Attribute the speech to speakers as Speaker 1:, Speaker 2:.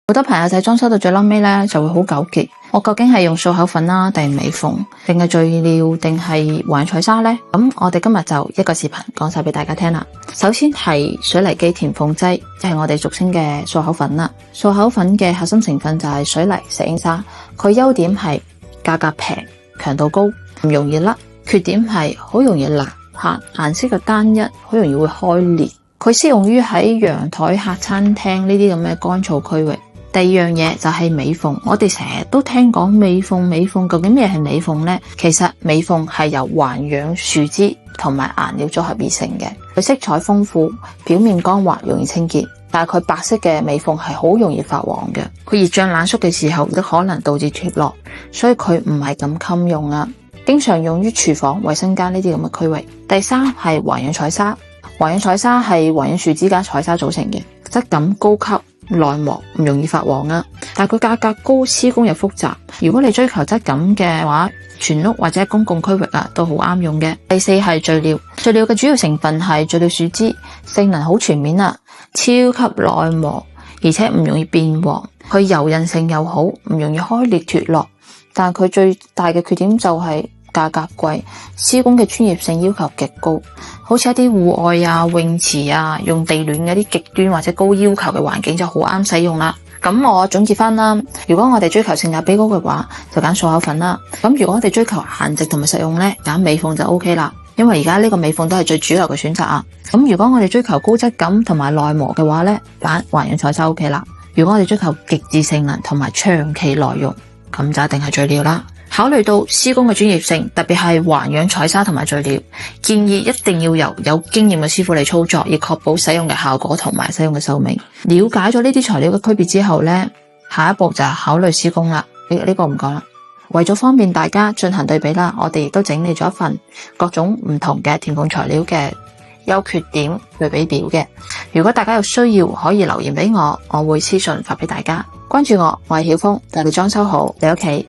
Speaker 1: 好多朋友仔裝修到最撈尾咧，就會好糾結，我究竟係用漱口粉啦，定係美縫，定係聚料，定係環彩砂呢？咁我哋今日就一個視頻講晒俾大家聽啦。首先係水泥機填縫劑，即係我哋俗稱嘅漱口粉啦。漱口粉嘅核心成分就係水泥石英砂，佢優點係價格平、強度高、唔容易甩，缺點係好容易爛黑，顏色嘅單一，好容易會開裂。佢適用於喺陽台、客餐廳呢啲咁嘅乾燥區域。第二樣嘢就係美縫，我哋成日都聽講美縫，究竟咩係美縫呢？其實美縫係由環氧樹脂同埋顏料組合而成嘅，佢色彩豐富，表面光滑，容易清潔。但係佢白色嘅美縫係好容易發黃嘅，佢熱脹冷縮嘅時候都可能導致脫落，所以佢唔係咁襟用啦。經常用於廚房、衛生間呢啲咁嘅區域。第三係環氧彩砂，環氧彩砂係環氧樹脂加彩砂組成嘅，質感高級。耐磨，唔容易發黃啊，但係佢價格高，施工又複雜。如果你追求質感嘅話，全屋或者公共區域都好啱用嘅。第四係聚料，聚料嘅主要成分係聚料樹脂，性能好全面啊，超級耐磨，而且唔容易變黃。佢柔韌性又好，唔容易開裂脫落。但係佢最大嘅缺點就係價格貴，施工嘅專業性要求極高，好似一啲戶外啊、泳池啊，用地暖嘅啲極端或者高要求嘅環境就好啱使用啦。咁我總結翻啦，如果我哋追求性價比高嘅話，就揀漱口粉啦。咁如果我哋追求顏值同埋實用呢，揀美縫就 OK 啦。因為而家呢個美縫都係最主流嘅選擇啊。咁如果我哋追求高質感同埋耐磨嘅話呢，揀環氧彩砂 OK 啦。如果我哋追求極致性能同埋長期耐用，咁就一定係聚料啦。考慮到施工嘅專業性，特別係環氧彩砂同埋聚料，建議一定要由有經驗嘅師傅嚟操作，以確保使用嘅效果同埋使用嘅壽命。了解咗呢啲材料嘅區別之後呢，下一步就係考慮施工啦。呢個唔講啦。為咗方便大家進行對比啦，我哋亦都整理咗一份各種唔同嘅填縫材料嘅優缺點對比表嘅。如果大家有需要，可以留言俾我，我會私信發俾大家。關注我，我係曉峰，帶你裝修好你屋企。